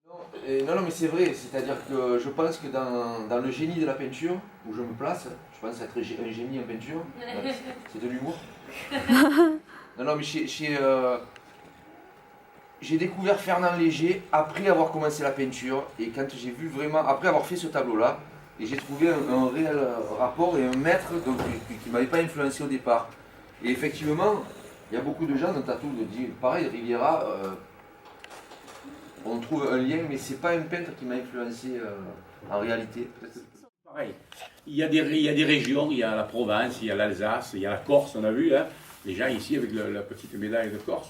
Non, mais c'est vrai, c'est-à-dire que je pense que dans le génie de la peinture, où je me place, je pense être un génie en peinture, c'est de l'humour. Non, mais j'ai découvert Fernand Léger après avoir commencé la peinture, et quand j'ai vu vraiment, après avoir fait ce tableau-là, et j'ai trouvé un réel rapport et un maître donc, qui ne m'avait pas influencé au départ. Et effectivement, il y a beaucoup de gens dans Tatou qui disent, pareil, Riviera, on trouve un lien, mais c'est pas un peintre qui m'a influencé en réalité. Pareil. Il y a des régions, il y a la Provence, il y a l'Alsace, il y a la Corse, on a vu, hein, les gens ici avec la petite médaille de Corse.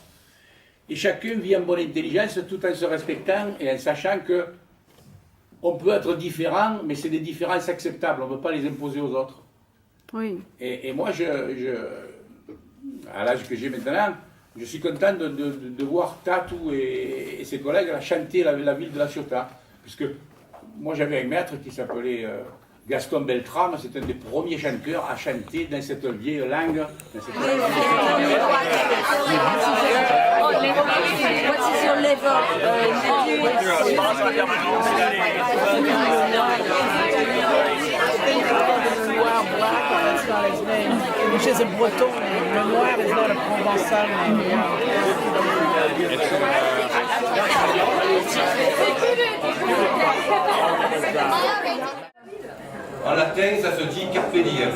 Et chacun vit en bonne intelligence tout en se respectant et en sachant que on peut être différent, mais c'est des différences acceptables, on ne peut pas les imposer aux autres. Oui. Et moi, à l'âge que j'ai maintenant, je suis content de voir Tatou et ses collègues chanter la ville de La Ciotat. Puisque moi j'avais un maître qui s'appelait Gaston Beltrame, c'était un des premiers chanteurs à chanter dans cette vieille langue. What is your level? Which is a breton, le noir is not a provençal. En latin, ça se dit carpe diem.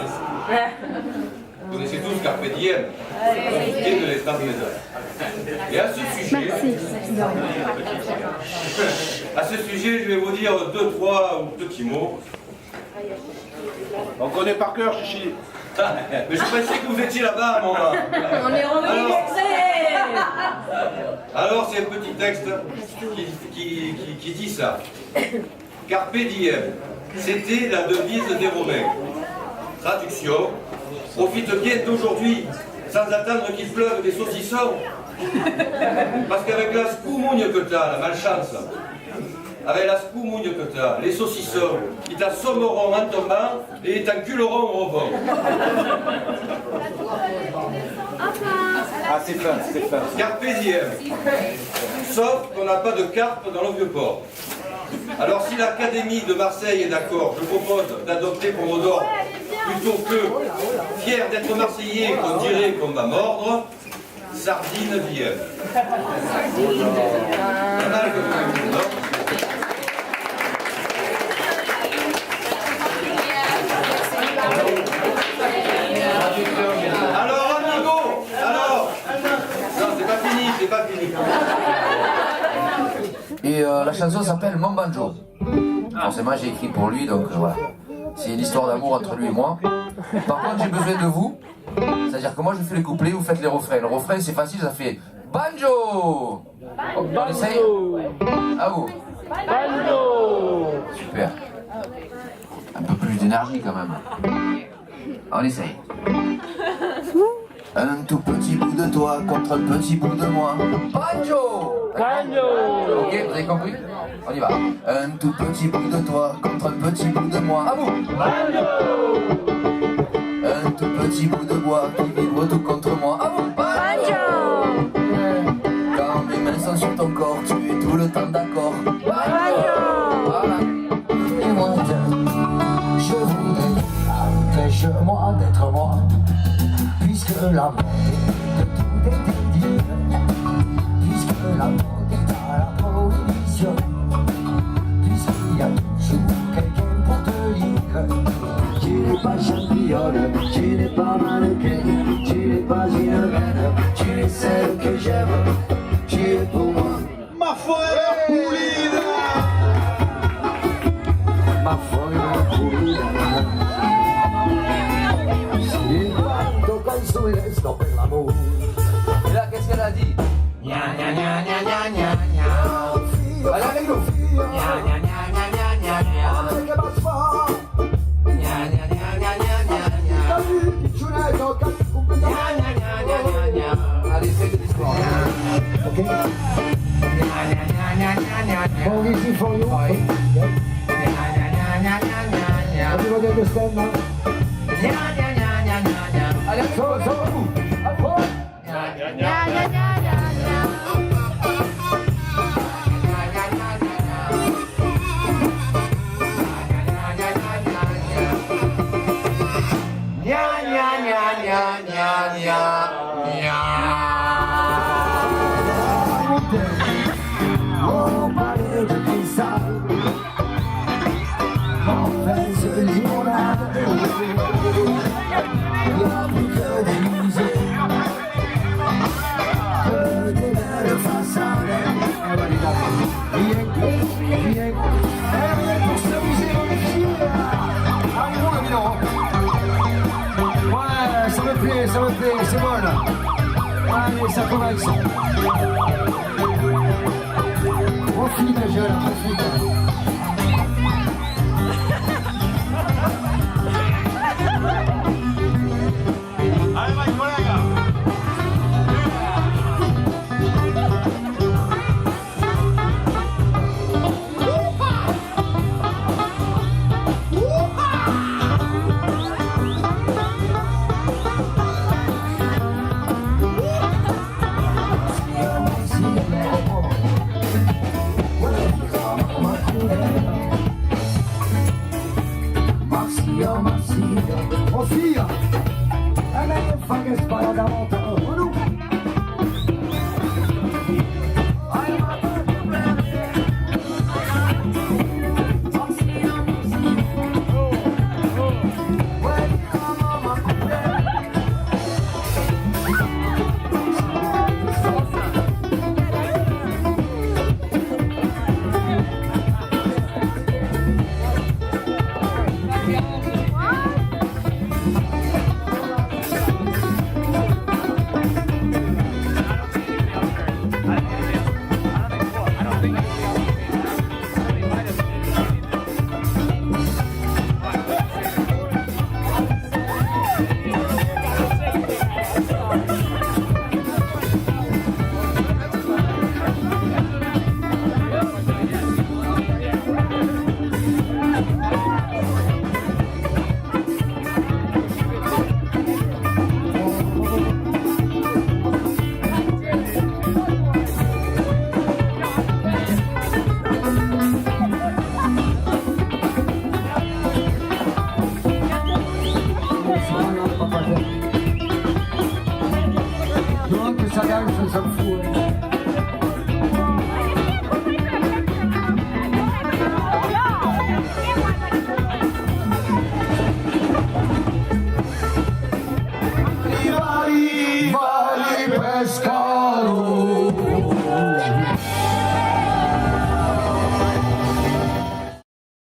Vous connaissez tous carpe diem, profitez de l'instant présent. Et à ce sujet, je vais vous dire 2-3 petits mots. On connaît par cœur, Chichi. Mais je pensais que vous étiez là-bas à un moment. On est remonté. Alors c'est un petit texte qui dit ça. Carpe diem, c'était la devise des Romains. Traduction, profite bien d'aujourd'hui, sans attendre qu'il pleuve des saucissons. Parce qu'avec la scoumoune que t'as, la malchance, avec la scoumoune que t'as, les saucissons, ils t'assommeront en tombant et ils t'enculeront au rebond. Ah, c'est fin, c'est fin. Carpe diem. Sauf qu'on n'a pas de carpe dans le Vieux-Port. Alors si l'Académie de Marseille est d'accord, je propose d'adopter Pomodore plutôt que, fier d'être Marseillais, qu'on dirait qu'on va mordre, sardine vienne. Alors, amigo, alors, non, c'est pas fini. Et la chanson s'appelle Mon Banjo. Forcément, j'ai écrit pour lui, donc voilà. C'est une histoire d'amour entre lui et moi. Par contre, j'ai besoin de vous. C'est-à-dire que moi, je fais les couplets, vous faites les refrains. Le refrain, c'est facile, ça fait Banjo. On essaye. À vous. Banjo. Super. Un peu plus d'énergie quand même. On essaye. Un tout petit bout de toi contre un petit bout de moi. Banjo. Banjo. Ok, vous avez compris? On y va. Un tout petit bout de toi contre un petit bout de moi. À vous. Banjo. Un tout petit bout de bois qui vibre tout contre moi. À vous. Banjo. Quand mes mains sont sur ton corps, tu es tout le temps d'accord. Banjo. Voilà. Et moi, je voudrais, empêche-moi d'être moi. Puisque l'amour de tout est dit, puisque l'amour est à la prohibition, puisqu'il y a toujours quelqu'un pour te dire tu n'es pas championne, tu n'es pas mannequin, tu n'es pas une reine, tu es celle que j'aime, tu es pour moi Ma folla pulita! Ma folla pulita. Et là, qu'est-ce qu'elle a dit? Gna gna gna gna gna gna gna. Allez avec nous. Gna gna gna gna gna gna gna. Gna gna gna gna gna gna gna. Gna gna gna gna gna gna. Allez, faites de l'histoire. Ok. Gna gna gna gna gna gna. Bon, easy for you. Gna gna gna gna gna gna gna. Everybody understand now? Gna gna gna gna gna gna. Allez, so. On parlait de ça. On fait ce limonade. Il n'y a plus que des musées, que des belles façades. Rien pour s'amuser dans les filles. Allez, bon, le bilan. Ouais, ça me plaît, c'est bon là. Allez, ça commence. Profite, jeune, profite. Allez, my colega. Oh figlia, e lei non fa che spara da volta, oh no? Non, que ça gagne, ça me fout. Viva, pesca!